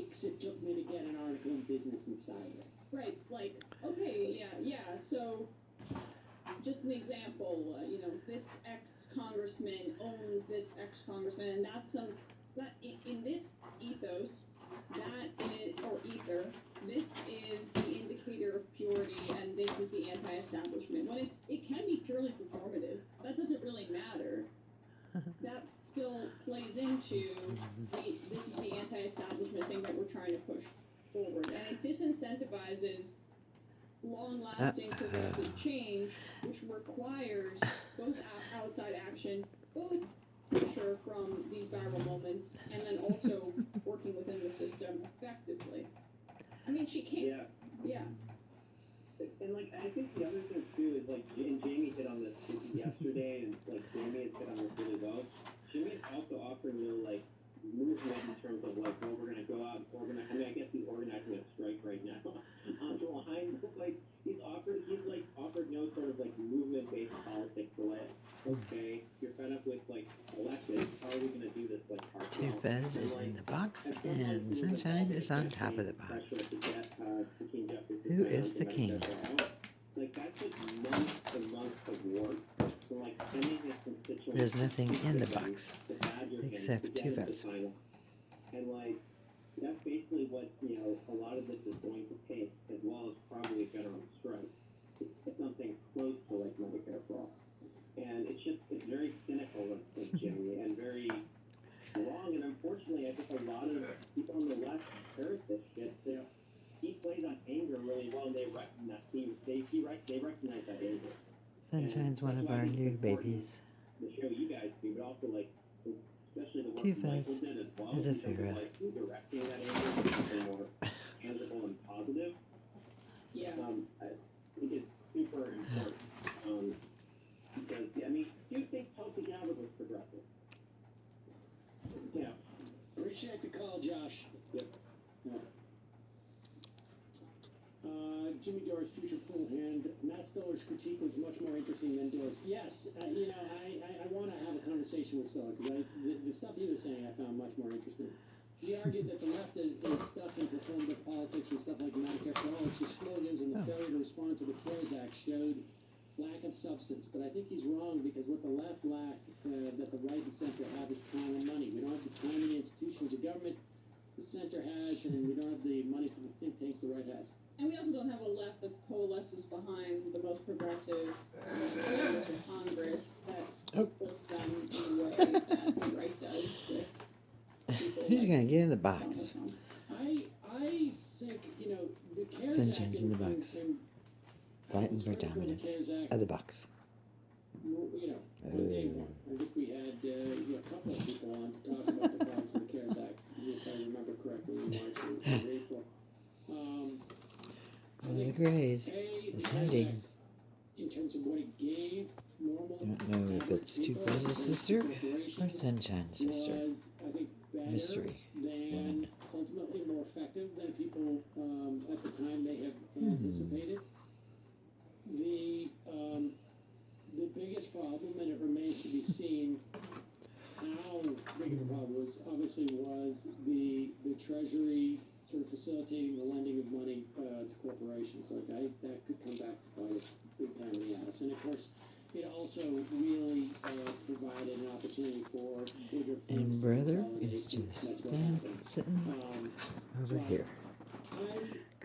weeks it took me to get an article in Business Insider. Right, like, okay, yeah, so just an example, this ex-congressman owns this ex-congressman, and that in this ethos, or ether, this is the indicator of purity, and this is the anti-establishment. When it can be purely performative, that doesn't really matter. That still plays into this is the anti-establishment thing that we're trying to push forward, and it disincentivizes long-lasting progressive change, which requires both outside action, both pressure from these viral moments, and then also working within the system effectively. I mean, she can't. Yeah. And like, I think the other thing too is like, and Jamie hit on this yesterday, and like Jamie has hit on this really well. Jamie is also offering like movement in terms of like, well, we're gonna go out and organize. I mean, I guess he's organizing a strike right now on the line. But like, he's offered sort of like movement-based politics. So like, okay, you're fed up with like elections. How are we gonna do this like Two Fez is in the box, and Sunshine is on top of the box. Who is the king? Like, that's just months and months of work. So, like, sending his constituents. There's nothing in the box except two Fez. And like, that's basically what a lot of this is going to take, as well as probably a general strike. It's something close to like Medicare for all. And it's very cynical of Jimmy and very wrong. And unfortunately, I think a lot of people on the left heard this shit. He plays on anger really well, and they recognize they recognize that anger. Sunshine's one of our new babies. The show you guys do, but also like, especially the Two Fez is a figure. Like directing that anger to something more tangible and positive. Yeah. I think it's super important. Because I mean, do you think Tulsi Gabbard was progressive? Yeah. Appreciate the call, Josh. Yep. Yeah. Jimmy Dore's future full hand. Matt Stoller's critique was much more interesting than Dore's. Yes, I want to have a conversation with Stoller because the stuff he was saying I found much more interesting. He argued that the left is stuck in performative politics and stuff like Medicare for all. It's just slogans, and the failure to respond to the CARES Act showed lack of substance. But I think he's wrong because what the left lack that the right and center have is time and money. We don't have the time and the institutions of government the center has, and we don't have the money for the think tanks the right has. And we also don't have a left that coalesces behind the most progressive members of Congress that supports them in a way that the right does with people. Who's gonna get in the box? I think the CARES Sunshine's Act in the box. Fighting for dominance of the box. One day one. I think we had a couple of people on to talk about the problems of the CARES Act, if I remember correctly, in March or April. One of the Greys is hiding. In terms of what it gave normal. Don't know if it's Two Fez's sister or Sunshine's sister. I think better Mystery than ultimately more effective than people at the time may have anticipated. The biggest problem, and it remains to be seen how big of a problem was the Treasury sort of facilitating the lending of money to corporations. Like that could come back to bite us big time in the ass. And of course, it also really provided an opportunity for bigger. And brother is just sitting over here.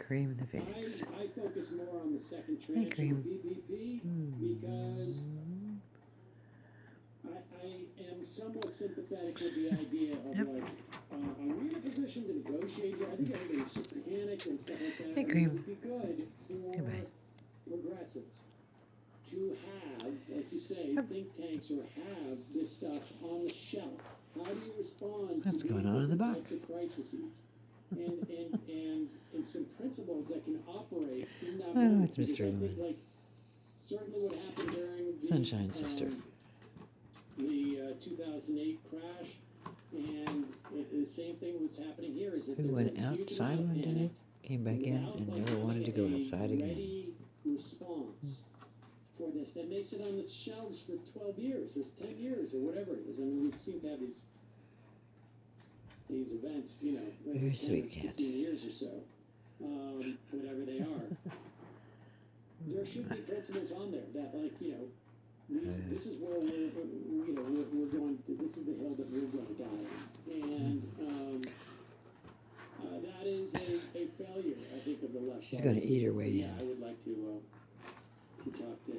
Cream the Phoenix. I focus more on the second tranche of PPP because I am somewhat sympathetic with the idea of are we in a position to negotiate here? I think everybody's super panicked and stuff like that. Hey, Cream. It would be good for progressives to have, like you say, think tanks or have this stuff on the shelf. How do you respond What's to going these on in the types box? of crises? And some principles that can operate in that moment. It's Mr. Because I think, certainly what happened during the Sunshine's sister. The 2008 crash, and the same thing was happening here. Is that Who went outside one day, came back in, and never wanted to go outside again. Ready response for this that makes it on the shelves for 12 years, or 10 years, or whatever it is. I mean, we seem to have these these events, you know, Very sweet every cat. 15 years or so, whatever they are. There should be principles on there that, like, you know, this is where we're, you know, we're going to, this is the hill that we're going to die on. And that is a failure, I think, of the left. She's going to eat her way yeah, in. I would like to talk to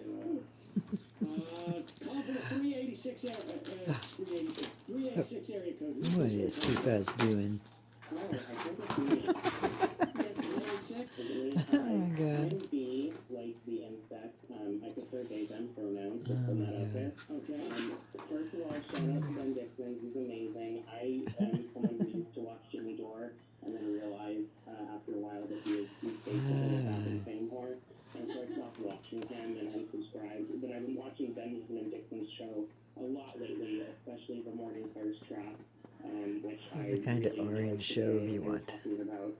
call for the 386 386 area code. Who's What this is one? Pupa's doing? Oh, I think it's me. Yes, 386. Oh my God. Can be like the insect. I prefer they, them pronouns. Just putting that out there. Okay. First of all, shout out to Ben Dixon. He's amazing. I am someone who used to watch Jimmy Dore and then realized after a while that he's basically back in fame more. And so I stopped watching him and unsubscribed. But I've been watching Ben Dixon's show a lot lately, especially the Morning First Trap, which This is the kind of really orange show you want. talking about.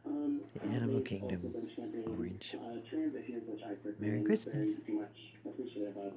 The Animal Kingdom orange. Transitions, which I personally Merry Christmas. very much appreciative of.